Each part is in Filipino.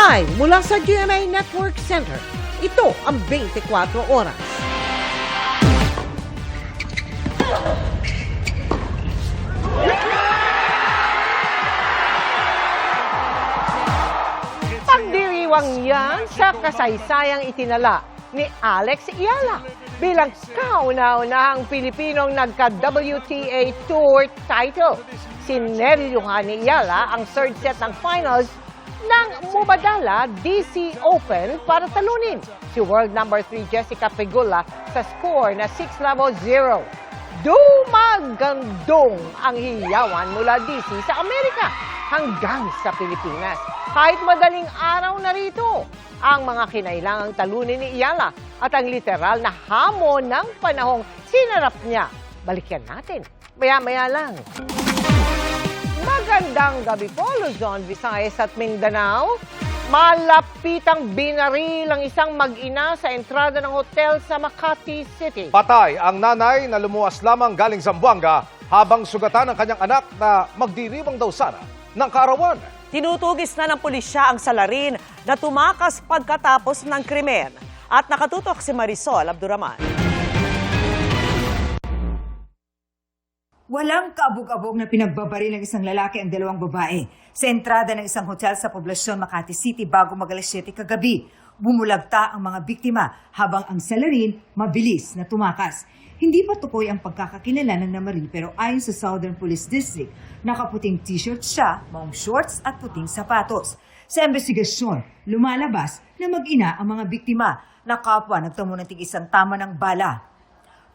Live mula sa GMA Network Center, ito ang 24 Oras. Pagdiriwang yan sa kasaysayang itinala ni Alex Ayala bilang kauna-unahang Pilipinong nagka-WTA Tour title. Sineryuhan ni Ayala ang third set ng finals ng Mubadala DC Open para talunin si world number 3 Jessica Pegula sa score na 6-0. Dumagandong ang hiyawan mula DC sa Amerika hanggang sa Pilipinas. Kahit madaling araw na rito, ang mga kinailangang talunin ni Ayala at ang literal na hamon ng panahong sinarap niya. Balikan natin, maya-maya lang. Magandang gabi po, Luzon, Visayas at Mindanao. Malapitang binaril ang isang mag-ina sa entrada ng hotel sa Makati City. Patay ang nanay na lumuwas lamang galing Zamboanga habang sugatan ang kanyang anak na magdiriwang daw sana ng kaarawan. Tinutugis na ng pulisya ang salarin na tumakas pagkatapos ng krimen. At nakatutok si Marisol Abduraman. Walang kaabog-abog na pinagbabaril ng isang lalaki ang dalawang babae sa entrada ng isang hotel sa poblasyon Makati City bago mag-alas 7 kagabi. Bumulagta ang mga biktima habang ang salarin mabilis na tumakas. Hindi pa tukoy ang pagkakakilala ng namaril pero ayon sa Southern Police District, nakaputing t-shirt siya, maong shorts at puting sapatos. Sa investigasyon, lumalabas na mag-ina ang mga biktima na kapwa nagtamo ng tig-isang tama ng bala.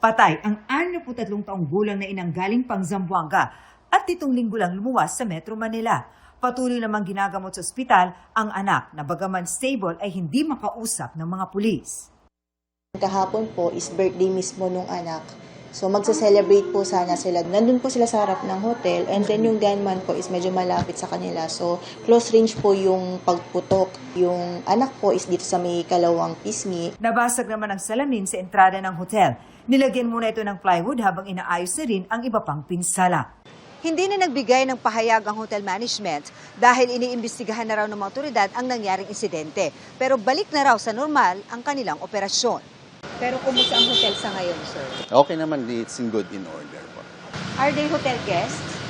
Patay ang 63 taong gulang na inang galing pang Zamboanga at 7 linggo lang lumuwas sa Metro Manila. Patuloy namang ginagamot sa ospital ang anak na bagaman stable ay hindi makausap ng mga pulis. Kahapon po is birthday mismo nung anak. So magsa-celebrate po sana sila. Nandun po sila sa harap ng hotel and then yung gunman po is medyo malapit sa kanila. So close range po yung pagputok. Yung anak po is dito sa may Kalawang Pisngi. Nabasag naman ang salamin sa entrada ng hotel. Nilagyan muna ito ng plywood habang inaayos na rin ang iba pang pinsala. Hindi na nagbigay ng pahayag ang hotel management dahil iniimbestigahan na raw ng mga otoridad ang nangyaring insidente. Pero balik na raw sa normal ang kanilang operasyon. Pero kumusta ang hotel sa ngayon, sir? Okay naman, it's in good in order po. Are they hotel guests?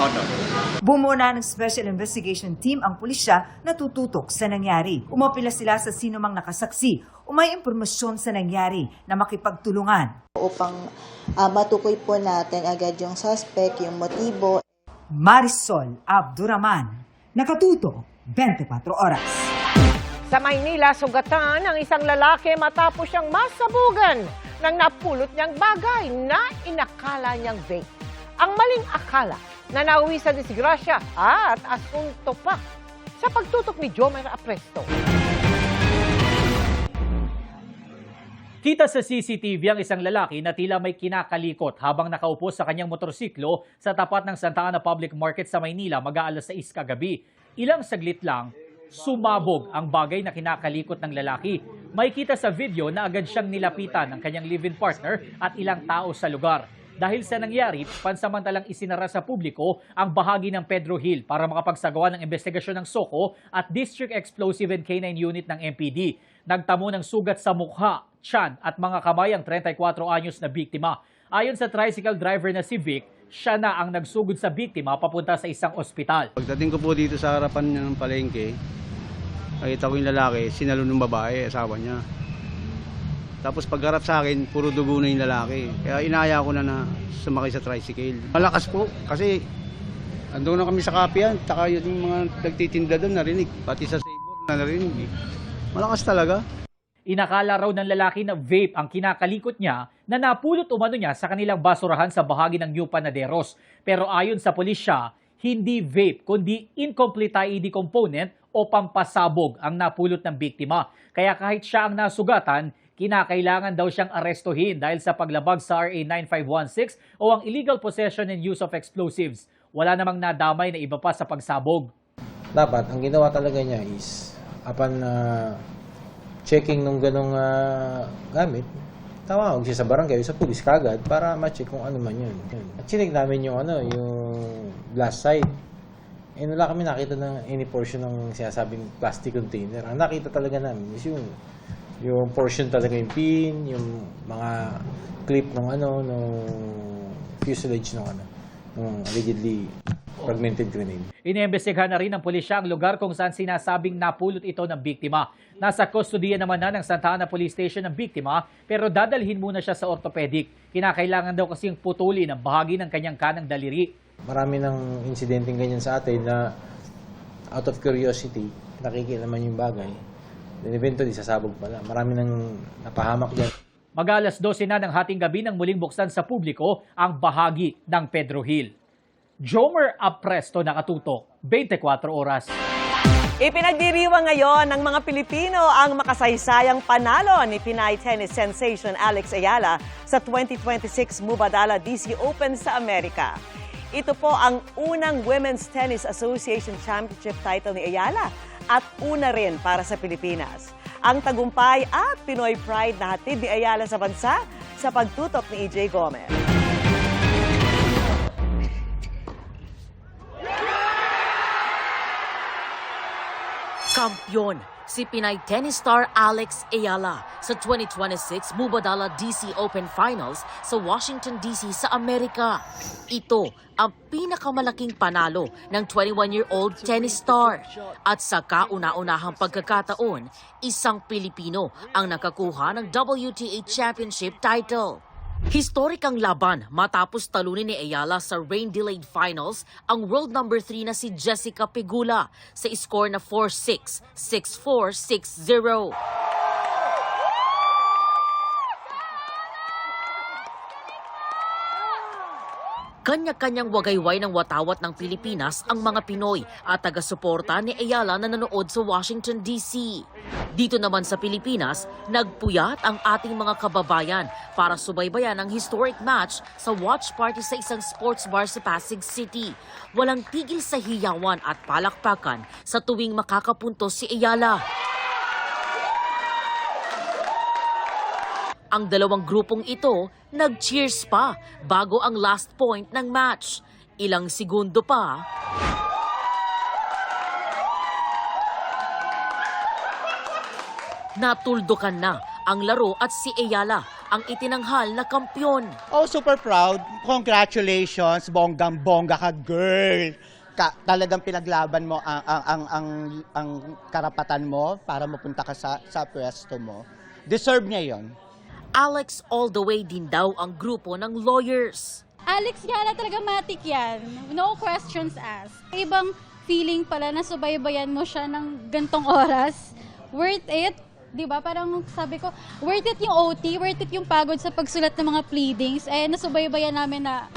Oh, no. Bumuna ng Special Investigation Team ang pulisya na tututok sa nangyari. Umapila sila sa sinumang nakasaksi o may impormasyon sa nangyari na makipagtulungan. Upang matukoy po natin agad yung suspect, yung motibo. Marisol Abduraman, nakatuto 24 Oras. Sa Maynila, sugatan ang isang lalaki matapos siyang masabugan ng napulot niyang bagay na inakala niyang vape. Ang maling akala na nauwi sa disgrasya at asunto pa sa pagtutok ni Jomer Apresto. Kita sa CCTV ang isang lalaki na tila may kinakalikot habang nakaupo sa kanyang motorsiklo sa tapat ng Santa Ana Public Market sa Maynila mag-aalas 6 kagabi. Ilang saglit lang, sumabog ang bagay na kinakalikot ng lalaki. May kita sa video na agad siyang nilapitan ng kanyang live-in partner at ilang tao sa lugar. Dahil sa nangyari, pansamantalang isinara sa publiko ang bahagi ng Pedro Hill para makapagsagawa ng investigasyon ng SOCO at District Explosive and K9 Unit ng MPD. Nagtamo ng sugat sa mukha, tiyan at mga kamay ang 34 anyos na biktima. Ayon sa tricycle driver na si Vic, siya na ang nagsugod sa biktima papunta sa isang ospital. Pagdating ko po dito sa harapan niya ng palengke, nakita ko yung lalaki, sinalo ng babae, asawa niya. Tapos pagharap sa akin, puro dugo na yung lalaki. Kaya inaya ko na sumakay sa tricycle. Malakas po kasi andun na kami sa kapihan, taka yung mga nagtitinda doon narinig, pati sa sabor na narinig. Malakas talaga. Inakala raw ng lalaki na vape ang kinakalikot niya na napulot umano niya sa kanilang basurahan sa bahagi ng New Panaderos. Pero ayon sa pulisya, hindi vape kundi incomplete IED component o pampasabog ang napulot ng biktima. Kaya kahit siya ang nasugatan, kinakailangan daw siyang arestuhin dahil sa paglabag sa RA 9516 o ang illegal possession and use of explosives. Wala namang nadamay na iba pa sa pagsabog. Dapat, ang ginawa talaga niya is, upon checking nung ganong gamit, tawag siya sa barangay, sa pulis kagad para ma-check kung ano man yun. At chinig namin yung, yung blast site. And wala kami nakita ng any portion ng sinasabing plastic container. Ang nakita talaga namin is yung portion talaga yung pin, yung mga clip ng fuselage ng allegedly fragmented grenade. Iniimbestigahan na rin ng pulisya ang lugar kung saan sinasabing napulot ito ng biktima. Nasa kustodiya naman na ng Santa Ana Police Station ng biktima pero dadalhin muna siya sa orthopedic. Kinakailangan daw kasing putulin ang bahagi ng kanyang kanang daliri. Marami ng insidenteng ganyan sa atin na out of curiosity, nakikilaman yung bagay. Then eventually, sasabog pala. Marami nang napahamak dyan. Mag-alas 12 na ng hating gabi nang muling buksan sa publiko ang bahagi ng Pedro Hill. Jomer Apresto nakatutok, 24 oras. Ipinagdiriwang ngayon ng mga Pilipino ang makasaysayang panalo ni Pinay tennis sensation Alex Ayala sa 2026 Mubadala DC Open sa Amerika. Ito po ang unang Women's Tennis Association Championship title ni Ayala at una rin para sa Pilipinas. Ang tagumpay at Pinoy pride na hatid ni Ayala sa bansa sa pagtutok ni EJ Gomez. Kampiyon si Pinay tennis star Alex Ayala sa 2026 Mubadala DC Open Finals sa Washington DC sa Amerika. Ito ang pinakamalaking panalo ng 21-year-old tennis star. At sa kauna-unahang pagkakataon, isang Pilipino ang nakakuha ng WTA Championship title. Historikang laban matapos talunin ni Ayala sa rain-delayed finals ang world number 3 na si Jessica Pegula sa score na 4-6, 6-4, 6-0. Kanya-kanyang wagayway ng watawat ng Pilipinas ang mga Pinoy at taga-suporta ni Ayala na nanood sa Washington, D.C. Dito naman sa Pilipinas, nagpuyat ang ating mga kababayan para subaybayan ang historic match sa watch party sa isang sports bar sa Pasig City. Walang tigil sa hiyawan at palakpakan sa tuwing makakapuntos si Ayala. Ang dalawang grupong ito nag-cheers pa bago ang last point ng match. Ilang segundo pa, natuldukan na ang laro at si Ayala ang itinanghal na kampyon. Oh, super proud. Congratulations, bonggang-bongga ka, girl. Talagang pinaglaban mo ang karapatan mo para mapunta ka sa pwesto mo. Deserve niya yon. Alex all the way din daw ang grupo ng lawyers. Alex Ayala talaga matik yan. No questions asked. Ibang feeling pala na subaybayan mo siya ng gantong oras. Worth it. Diba? Parang sabi ko, worth it yung OT, worth it yung pagod sa pagsulat ng mga pleadings. Eh, nasubaybayan namin na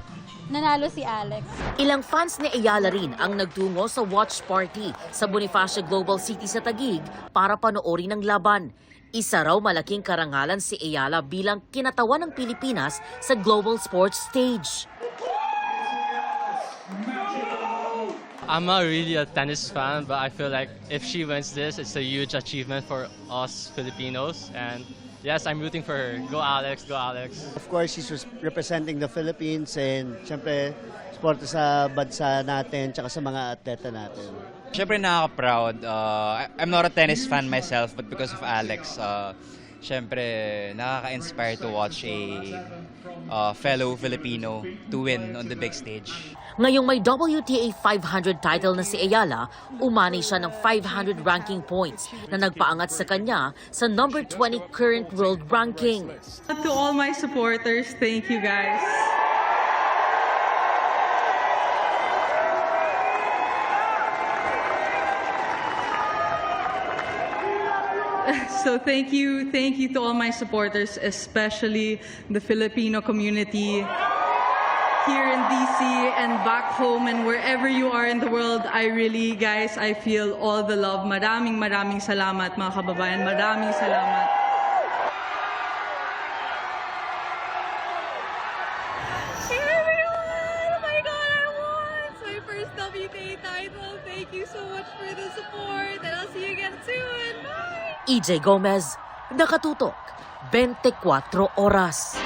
nanalo si Alex. Ilang fans ni Ayala rin ang nagtungo sa watch party sa Bonifacio Global City sa Taguig para panoorin ang laban. Isa raw malaking karangalan si Ayala bilang kinatawan ng Pilipinas sa global sports stage. I'm not really a tennis fan, but I feel like if she wins this, it's a huge achievement for us Filipinos. And yes, I'm rooting for her. Go Alex, go Alex. Of course, she's representing the Philippines and syempre, sport sa bansa natin tsaka sa mga atleta natin. Syempre nakaka-proud. I'm not a tennis fan myself, but because of Alex, syempre nakaka-inspire to watch a fellow Filipino to win on the big stage. Ngayong may WTA 500 title na si Ayala, umani siya ng 500 ranking points na nagpaangat sa kanya sa number 20 current world ranking. To all my supporters, thank you guys. So thank you to all my supporters, especially the Filipino community here in DC and back home and wherever you are in the world. I really, guys, I feel all the love. Maraming salamat mga kababayan. Maraming salamat. Hey everyone! Oh my God, I won! It's my first WTA title. Thank you so much for the support and I'll see you again soon. Bye! EJ Gomez, nakatutok, 24 oras.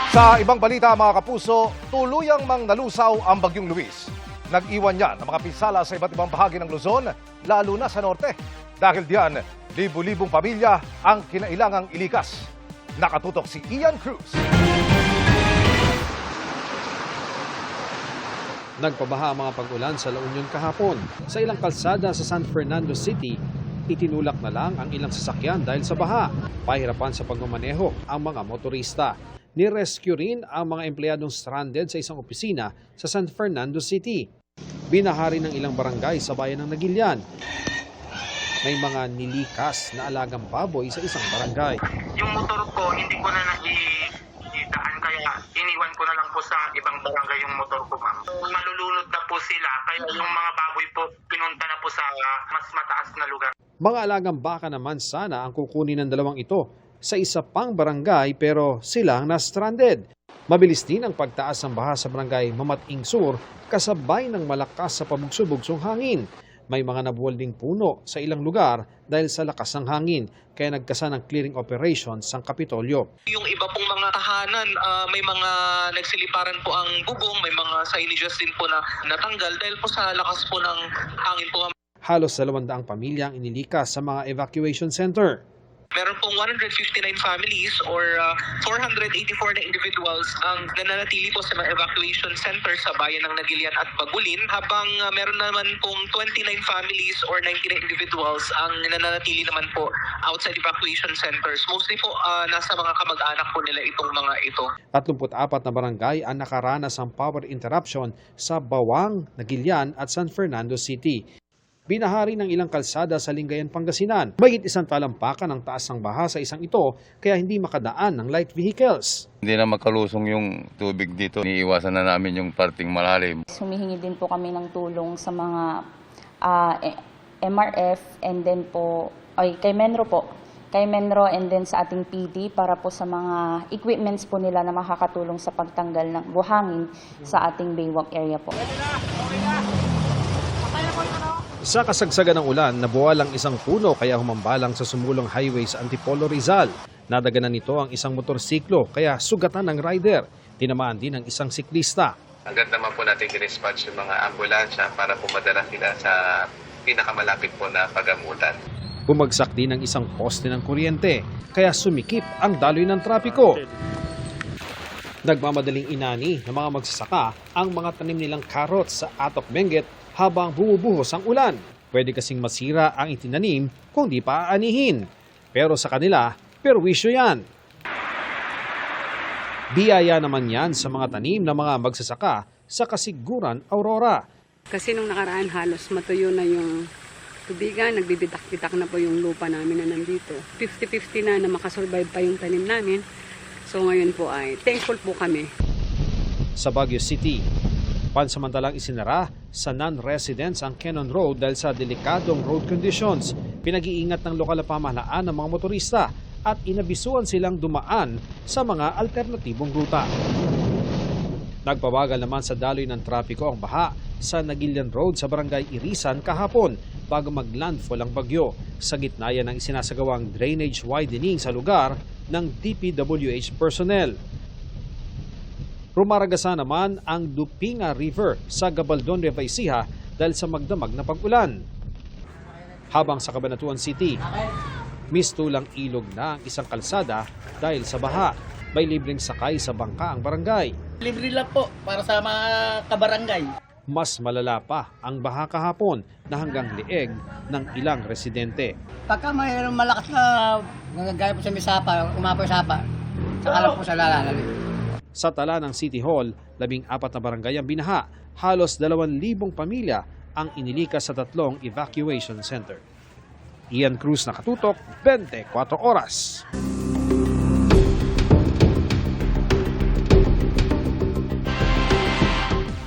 Sa ibang balita mga kapuso, tuluyang mang nalusaw ang Bagyong Luis. Nag-iwan yan ng mga pinsala sa iba't ibang bahagi ng Luzon, lalo na sa norte. Dahil diyan, libu-libong pamilya ang kinailangang ilikas. Nakatutok si Ian Cruz. Nagpabaha ang mga pag-ulan sa La Union kahapon. Sa ilang kalsada sa San Fernando City, itinulak na lang ang ilang sasakyan dahil sa baha. Pahirapan sa pagmamaneho ang mga motorista. Ni-rescue rin ang mga empleyadong stranded sa isang opisina sa San Fernando City. Binahari ng ilang barangay sa bayan ng Nagilian. May mga nilikas na alagang baboy sa isang barangay. Yung motor ko, hindi ko na naitaan, kaya iniwan ko na lang po sa ibang barangay yung motor ko, ma'am. Malulunod na po sila, kaya yung mga baboy po, pinunta na po sa mas mataas na lugar. Mga alagang baka naman sana ang kukunin ng dalawang ito sa isa pang barangay pero sila ang na-stranded. Mabilis din ang pagtaas ng baha sa barangay Mamating Sur kasabay ng malakas sa pabugso-bugsong hangin. May mga nabuwal ding puno sa ilang lugar dahil sa lakas ng hangin, kaya nagkasa ng clearing operations ang Kapitolyo. Yung iba pong mga tahanan, may mga nagsiliparan po ang bubong, may mga signages din po na natanggal dahil po sa lakas po ng hangin po. Halos 200 pamilya ang inilikas sa mga evacuation center. Meron pong 159 families or 484 na individuals ang nananatili po sa mga evacuation center sa bayan ng Nagilian at Bagulin, habang meron naman pong 29 families or 90 na individuals ang nananatili naman po outside evacuation centers. Mostly po nasa mga kamag-anak po nila itong mga ito. 34 na barangay ang nakaranas ng power interruption sa Bawang, Nagilian at San Fernando City. Binahari ng ilang kalsada sa Lingayen, Pangasinan. Mahigit isang talampakan ang taas ng baha sa isang ito kaya hindi makadaan ng light vehicles. Hindi na makalusong yung tubig dito. Iniiwasan na namin yung parting malalim. Humihingi din po kami ng tulong sa mga MRF and then po, kay Menro po. Kay Menro and then sa ating PD para po sa mga equipments po nila na makakatulong sa pagtanggal ng buhangin sa ating Baywalk area po. Sa kasagsagan ng ulan, nabuwal ang isang puno kaya humambalang sa sumulong highway sa Antipolo, Rizal. Nadaganan nito ang isang motorsiklo kaya sugatan ng rider. Tinamaan din ang isang siklista. Agad naman po natin i-dispatch yung mga ambulansya para pumadala sila sa pinakamalapit po na pagamutan. Bumagsak din ang isang poste ng kuryente kaya sumikip ang daloy ng trapiko. Nagmamadaling inani ng mga magsasaka ang mga tanim nilang carrots sa Atok Benguet habang bumubuhos ang ulan. Pwede kasing masira ang itinanim kung di pa aanihin. Pero sa kanila, perwisyo yan. Biyaya naman yan sa mga tanim ng mga magsasaka sa Kasiguran, Aurora. Kasi nung nakaraan halos matuyo na yung tubigan, nagbibitak-bitak na po yung lupa namin na nandito. 50-50 na makasurvive pa yung tanim namin. So ngayon po ay thankful po kami. Sa Baguio City, pansamantalang isinara sa non-residents ang Cannon Road dahil sa delikadong road conditions. Pinag-iingat ng lokal na pamahalaan ng mga motorista at inabisuan silang dumaan sa mga alternatibong ruta. Nagpabagal naman sa daloy ng trapiko ang baha sa Nagilian Road sa Barangay Irisan kahapon bago maglandfall ang bagyo. Sa gitna yan ng isinasagawang drainage widening sa lugar ng DPWH personnel. Rumaragasa naman ang Dupinga River sa Gabaldon, Nueva Ecija dahil sa magdamag na pag-ulan. Habang sa Cabanatuan City, mistulang ilog na ang isang kalsada dahil sa baha. May libreng sakay sa bangka ang barangay. Libre lang po para sa mga kabarangay. Mas malala pa ang baha kahapon na hanggang leeg ng ilang residente. Pagka mayroong malakas na nagagaya po sa misapa, umapoy sapa, saka lang po sa lalalalim. Sa tala ng City Hall, 14 na barangay ang binaha. Halos 2,000 pamilya ang inilikas sa 3 evacuation center. Ian Cruz, nakatutok, 24 oras.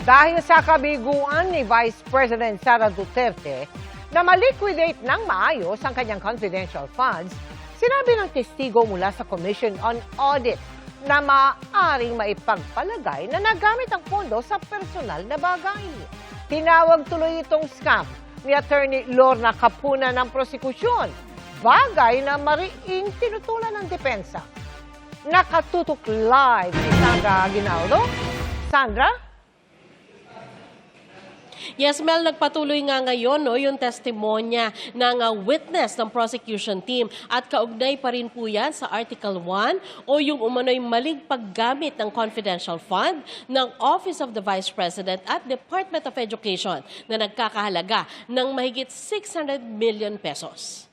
Dahil sa kabiguan ni Vice President Sara Duterte na maliquidate ng maayos ang kanyang confidential funds, sinabi ng testigo mula sa Commission on Audit na maaaring maipagpalagay na nagamit ang pondo sa personal na bagay. Tinawag tuloy itong scam ni Attorney Lorna Capuna ng prosekusyon, bagay na mariing tinutulan ng depensa. Nakatutok live si Sandra Aguinaldo. Sandra? Yes, Mel, nagpatuloy nga ngayon yung testimonya ng witness ng prosecution team at kaugnay pa rin po yan sa Article 1 o yung umano'y maling paggamit ng confidential fund ng Office of the Vice President at Department of Education na nagkakahalaga ng mahigit 600 million pesos.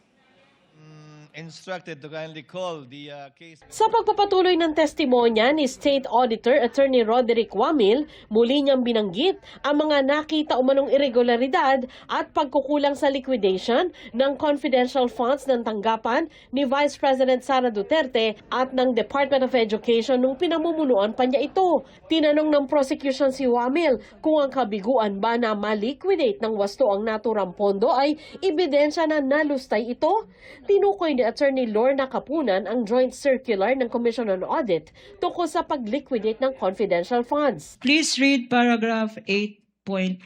Instructed to kindly call the case. Sa pagpapatuloy ng testimonya ni State Auditor Attorney Roderick Wamil, muli niyang binanggit ang mga nakita umanong irregularidad at pagkukulang sa liquidation ng confidential funds ng tanggapan ni Vice President Sara Duterte at ng Department of Education nung pinamumunuan pa niya ito. Tinanong ng prosecution si Wamil kung ang kabiguan ba na ma-liquidate ng wasto ang naturang pondo ay ebidensya na nalustay ito. Tinukoy ni Attorney Lorna Kapunan ang joint circular ng Commission on Audit tungkol sa pag-liquidate ng confidential funds. Please read paragraph 8.3.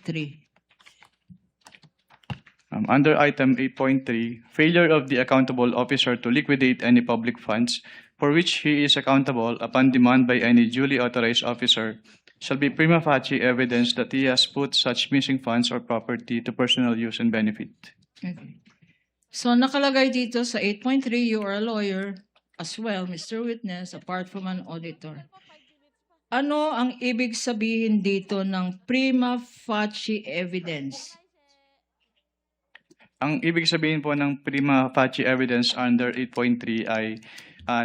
Under item 8.3, failure of the accountable officer to liquidate any public funds for which he is accountable upon demand by any duly authorized officer shall be prima facie evidence that he has put such missing funds or property to personal use and benefit. Okay. So nakalagay dito sa 8.3, you are a lawyer as well, Mr. Witness, apart from an auditor. Ano ang ibig sabihin dito ng prima facie evidence? Ang ibig sabihin po ng prima facie evidence under 8.3 ay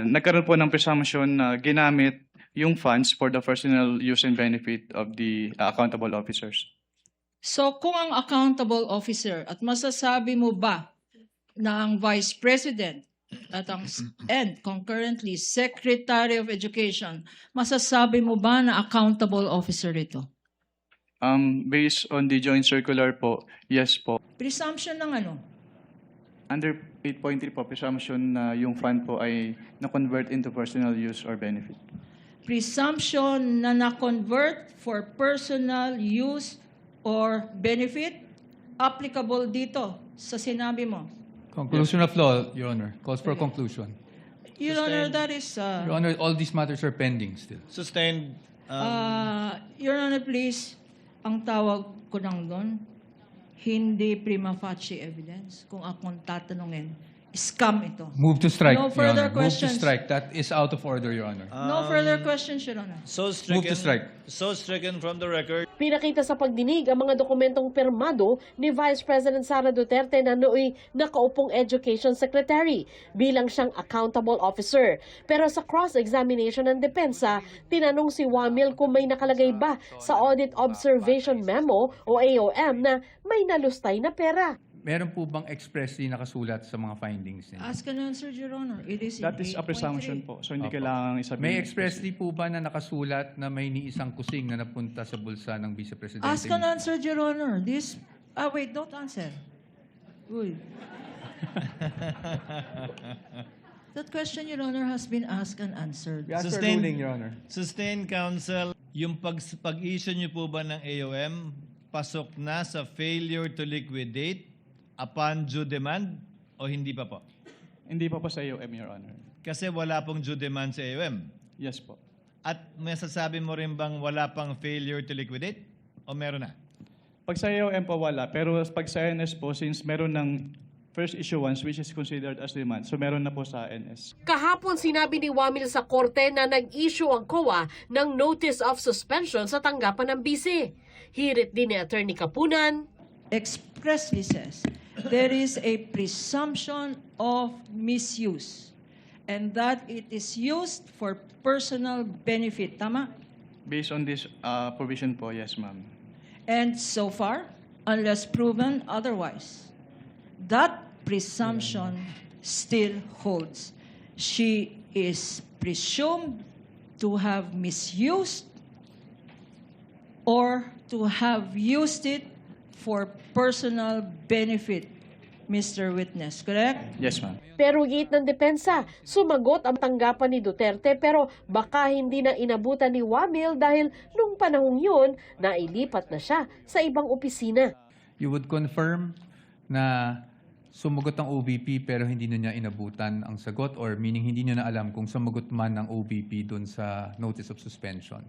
nagkaroon po ng presumption na ginamit yung funds for the personal use and benefit of the accountable officers. So kung ang accountable officer at masasabi mo ba na ang Vice President at and concurrently Secretary of Education, masasabi mo ba na accountable officer ito? Based on the joint circular po, yes po. Presumption ng ano? Under 8.3 po, presumption na yung fund po ay na-convert into personal use or benefit. Presumption na na-convert for personal use or benefit? Applicable dito sa sinabi mo? Conclusion of law, Your Honor. Calls for conclusion. Your Honor, that is... Your Honor, all these matters are pending still. Sustained. Your Honor, please, ang tawag ko lang doon, hindi prima facie evidence. Kung akong tatanungin, scam ito. Move to strike, No Your further Honor. Move to questions. strike. That is out of order, Your Honor. No further questions, Your Honor. So Move to strike. stricken from the record. Pinakita sa pagdinig ang mga dokumentong pirmado ni Vice President Sara Duterte na nooy nakaupong Education Secretary bilang siyang accountable officer. Pero sa cross-examination ng depensa, tinanong si Wamil kung may nakalagay ba sa Audit Observation Memo o AOM na may nalustay na pera. Meron po bang expressly nakasulat sa mga findings niya? Ask and answer, Your Honor. It is in That is a 8.3. presumption po. So hindi kailangang isabihin. May expressly po ba na nakasulat na may ni isang kusing na napunta sa bulsa ng Vice Presidente? Ask and answer, Your Honor. This... wait, don't answer. Uy. That question, Your Honor, has been asked and answered. We ask for ruling, Your Honor. Sustained counsel, yung pag-issue niyo po ba ng AOM, pasok na sa failure to liquidate upon due demand o hindi pa po? Hindi pa po sa AOM, Your Honor. Kasi wala pong due demand sa AOM. Yes po. At masasabi mo rin bang wala pang failure to liquidate o meron na? Pag sa AOM po wala, pero pag sa NS po, since meron ng first issuance which is considered as demand, so meron na po sa NS. Kahapon sinabi ni Wamil sa korte na nag-issue ang COA ng Notice of Suspension sa tanggapan ng BC. Hirit din ni Attorney Kapunan. Expressly says, there is a presumption of misuse and that it is used for personal benefit. Tama? Based on this provision po, yes ma'am. And so far, unless proven otherwise, that presumption still holds. She is presumed to have misused or to have used it for personal benefit, Mr. Witness, correct? Yes, ma'am. Pero giit ng depensa, sumagot ang tanggapan ni Duterte pero baka hindi na inabutan ni Wamil dahil nung panahong yun, nailipat na siya sa ibang opisina. You would confirm na sumagot ang OVP pero hindi na niya inabutan ang sagot or meaning hindi niya na alam kung sumagot man ng OVP dun sa Notice of Suspension?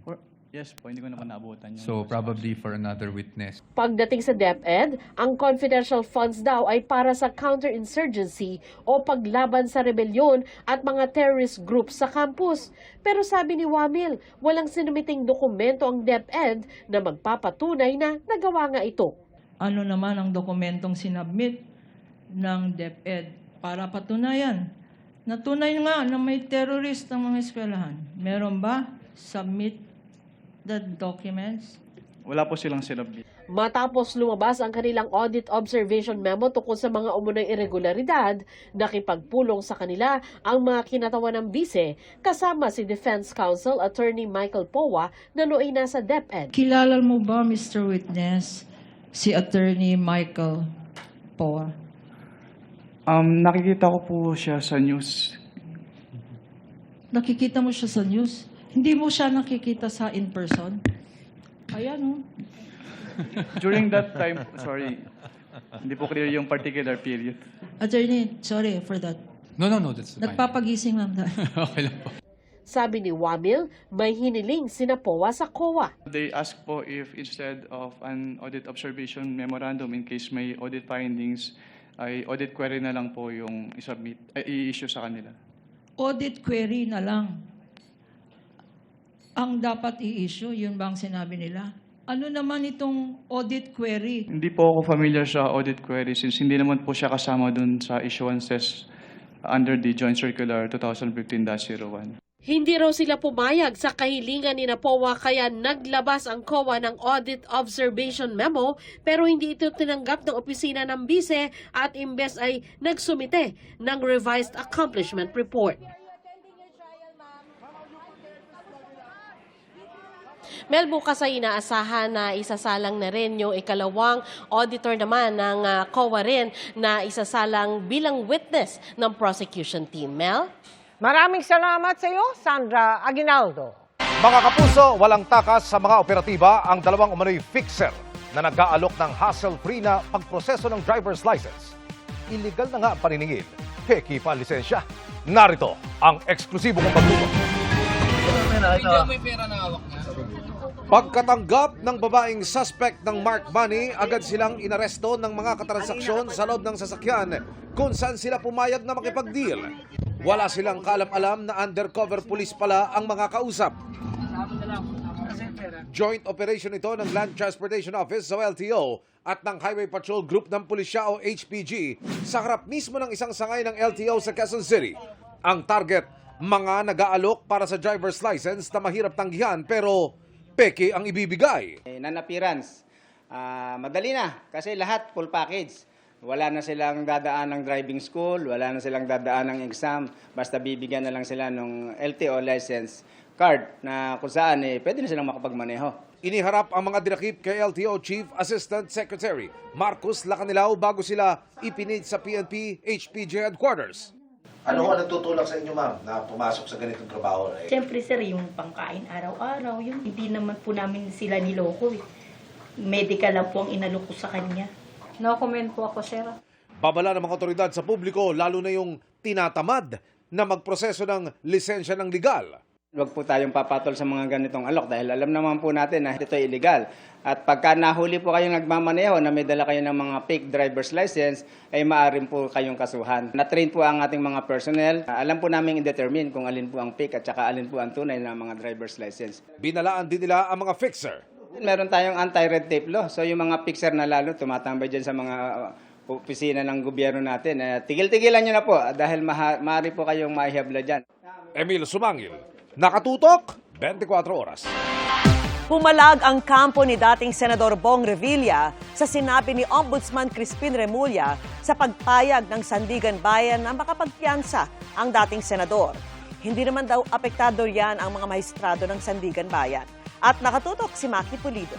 Yes po, hindi ko naman naabutan yung... So probably for another witness. Pagdating sa DepEd, ang confidential funds daw ay para sa counterinsurgency o paglaban sa rebelyon at mga terrorist groups sa campus. Pero sabi ni Wamil, walang sinumiting dokumento ang DepEd na magpapatunay na nagawa nga ito. Ano naman ang dokumentong sinabmit ng DepEd para patunayan? Natunay nga na may terrorist ng mga eskwelahan. Meron ba? Submit the documents? Wala po silang sinabit. Matapos lumabas ang kanilang audit observation memo tungkol sa mga umunang irregularidad, nakipagpulong sa kanila ang mga kinatawan ng bise kasama si Defense Counsel Attorney Michael Powa na nooy nasa DepEd. Kilala mo ba, Mr. Witness, si Attorney Michael Powa? Nakikita ko po siya sa news. Nakikita mo siya sa news? Hindi mo siya nakikita sa in-person? Ayan, oh. During that time, sorry, hindi po clear yung particular period. Attorney, sorry for that. No, that's fine. Nagpapagising lang dahil. Okay lang po. Sabi ni Wamil, may hiniling sina Powa sa COA. They asked po if instead of an audit observation memorandum in case may audit findings, ay audit query na lang po yung i-issue sa kanila. Audit query na lang ang dapat i-issue, yun ba ang sinabi nila? Ano naman itong audit query? Hindi po ako familiar sa audit query since hindi naman po siya kasama dun sa issuances under the Joint Circular 2015-01. Hindi raw sila pumayag sa kahilingan ni Powa kaya naglabas ang COA ng Audit Observation Memo pero hindi ito tinanggap ng opisina ng bise at imbes ay nagsumite ng Revised Accomplishment Report. Mel, bukas ay inaasahan na isasalang na rin yung ikalawang auditor naman ng COA rin na isasalang bilang witness ng prosecution team. Mel? Maraming salamat sa iyo, Sandra Aguinaldo. Mga kapuso, walang takas sa mga operatiba ang dalawang umano'y fixer na nag-aalok ng hassle-free na pagproseso ng driver's license. Illegal na nga ang paniningil, peki pa ang lisensya. Narito ang eksklusibong pagtutok. May pera na hawak niya. Pagkatanggap ng babaeng suspect ng Mark Money, agad silang inaresto ng mga katransaksyon sa loob ng sasakyan kung saan sila pumayag na makipag-deal. Wala silang kaalam-alam na undercover police pala ang mga kausap. Joint operation ito ng Land Transportation Office o LTO at ng Highway Patrol Group ng Pulisya o HPG sa harap mismo ng isang sangay ng LTO sa Quezon City. Ang target, mga nag-aalok para sa driver's license na mahirap tanggihan pero peke ang ibibigay. Non-appearance, madali na kasi lahat full package. Wala na silang dadaan ng driving school, wala na silang dadaan ng exam, basta bibigyan na lang sila ng LTO license card na kung saan pwede na silang makapagmaneho. Iniharap ang mga dinakip kay LTO Chief Assistant Secretary Marcos Lacanilao bago sila ipinid sa PNP HPG Headquarters. Ano ho nagtutulak sa inyo, ma'am, na pumasok sa ganitong trabaho? Siyempre, sir, yung pangkain araw-araw, yung hindi naman po namin sila niloko. Medical lang po ang inaloko sa kanya. No comment po ako, sir. Babala ng mga otoridad sa publiko, lalo na yung tinatamad na magproseso ng lisensya ng legal. Huwag po tayong papatol sa mga ganitong alok dahil alam naman po natin na ito ay illegal. At pagka nahuli po kayong nagmamaneho na may dala kayo ng mga fake driver's license, ay maaari po kayong kasuhan. Na-train po ang ating mga personnel. Alam po namin i-determine kung alin po ang fake at saka alin po ang tunay na mga driver's license. Binalaan din nila ang mga fixer. Meron tayong anti-red tape law. So yung mga fixer na lalo tumatambay dyan sa mga opisina ng gobyerno natin. Tigil-tigilan nyo na po dahil maaari po kayong mahihabla dyan. Emil Sumangil, nakatutok, 24 oras. Pumalag ang kampo ni dating Senador Bong Revilla sa sinabi ni Ombudsman Crispin Remulla sa pagpayag ng Sandigan Bayan na makapagpiyansa ang dating senador. Hindi naman daw apektado riyan ang mga maestrado ng Sandigan Bayan. At nakatutok si Maki Pulido.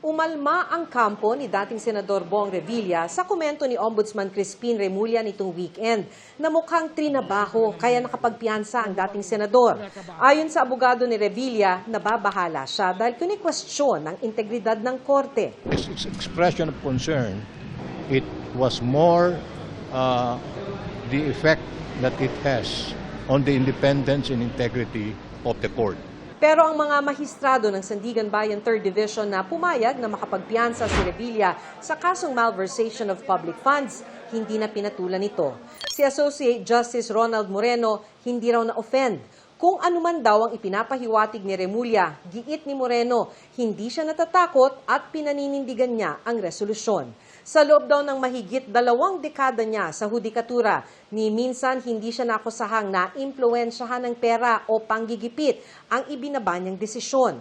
Umalma ang kampo ni dating Senador Bong Revilla sa komento ni Ombudsman Crispin Remulla nitong weekend na mukhang trinabaho kaya nakapagpiyansa ang dating senador. Ayon sa abogado ni Revilla, nababahala siya dahil kini-question ang integridad ng korte. This expression of concern, it was more the effect that it has on the independence and integrity of the court. Pero ang mga mahistrado ng Sandigan Bayan 3rd Division na pumayag na makapagpiyansa si Revilla sa kasong malversation of public funds, hindi na pinatulan ito. Si Associate Justice Ronald Moreno hindi raw na-offend. Kung anuman daw ang ipinapahiwatig ni Remulla, giit ni Moreno, hindi siya natatakot at pinaninindigan niya ang resolusyon. Sa loob daw ng mahigit 2 dekada niya sa hudikatura, ni minsan hindi siya nakusahang na impluwensyahan ng pera o panggigipit ang ibinaba niyang desisyon.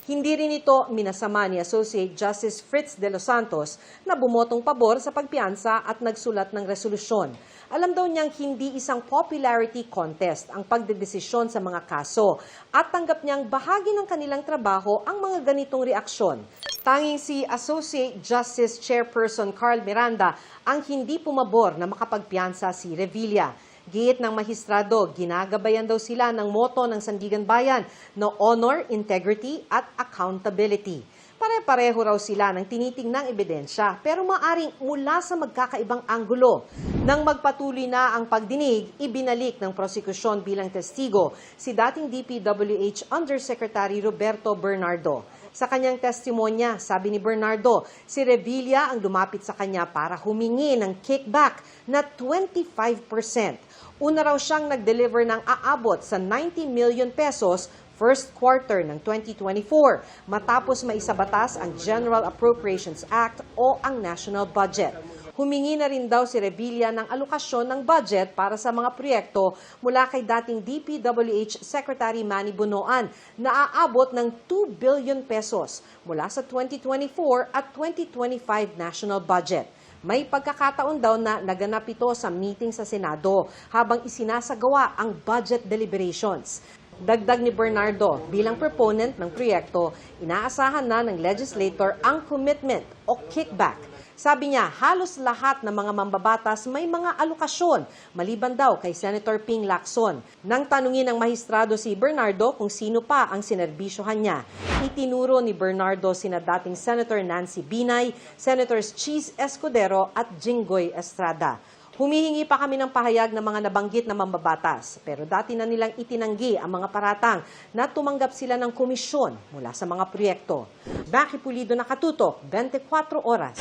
Hindi rin ito minasama ni Associate Justice Fritz de los Santos na bumotong pabor sa pagpiyansa at nagsulat ng resolusyon. Alam daw niyang hindi isang popularity contest ang pagdedesisyon sa mga kaso at tanggap niyang bahagi ng kanilang trabaho ang mga ganitong reaksyon. Tanging si Associate Justice Chairperson Carl Miranda ang hindi pumabor na makapagpiyansa si Revilla. Giit ng mahistrado, ginagabayan daw sila ng moto ng Sandigan Bayan na honor, integrity at accountability. Pare-pareho raw sila ng tinitingnang ebidensya pero maaring mula sa magkakaibang anggulo. Nang magpatuloy na ang pagdinig, ibinalik ng prosekusyon bilang testigo si dating DPWH Undersecretary Roberto Bernardo. Sa kanyang testimonya, sabi ni Bernardo, si Revilla ang lumapit sa kanya para humingi ng kickback na 25%. Una raw siyang nag-deliver ng aabot sa 90 million pesos first quarter ng 2024 matapos maisabatas ang General Appropriations Act o ang National Budget. Humingi na rin daw si Revilla ng alokasyon ng budget para sa mga proyekto mula kay dating DPWH Secretary Manny Bonoan na aabot ng 2 billion pesos mula sa 2024 at 2025 national budget. May pagkakataon daw na naganap ito sa meeting sa Senado habang isinasagawa ang budget deliberations. Dagdag ni Bernardo, bilang proponent ng proyekto, inaasahan na ng legislator ang commitment o kickback. Sabi niya, halos lahat ng mga mambabatas may mga alokasyon, maliban daw kay Senator Ping Lacson. Nang tanungin ng mahistrado si Bernardo kung sino pa ang sinerbisyohan niya, itinuro ni Bernardo sina dating Senator Nancy Binay, Senators Cheese Escudero at Jinggoy Estrada. Humihingi pa kami ng pahayag ng mga nabanggit na mambabatas, pero dati na nilang itinanggi ang mga paratang na tumanggap sila ng komisyon mula sa mga proyekto. Becky Pulido, nakatutok, 24 oras.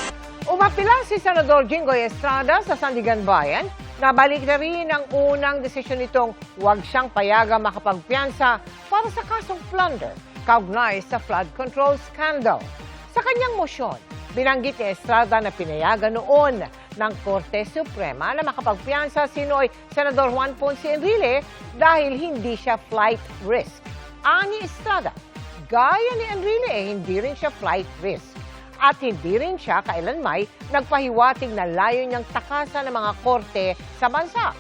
Umapila si Senador Jinggoy Estrada sa Sandigan Bayan. Nabalik na rin ang unang desisyon nitong huwag siyang payagang makapagpiyansa para sa kasong plunder kaugnay sa flood control scandal. Sa kanyang mosyon, binanggit ni Estrada na pinayagan noon ng Korte Suprema na makapagpiyansa si Noy Senador Juan Ponce Enrile dahil hindi siya flight risk. Ani Estrada, gaya ni Enrile hindi rin siya flight risk. At hindi rin siya kailanmay nagpahiwatig na layo niyang takasan ng mga korte sa bansa.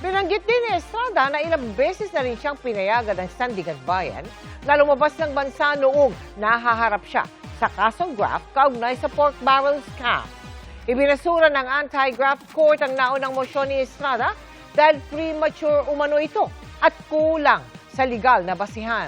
Binanggit din ni Estrada na ilang beses na rin siyang pinayagan ng Sandigan Bayan na lumabas ng bansa noong nahaharap siya sa kasong graft kaugnay sa pork barrel scam. Ibinasura ng anti-graft court ang naunang mosyon ni Estrada dahil premature umano ito at kulang sa legal na basihan.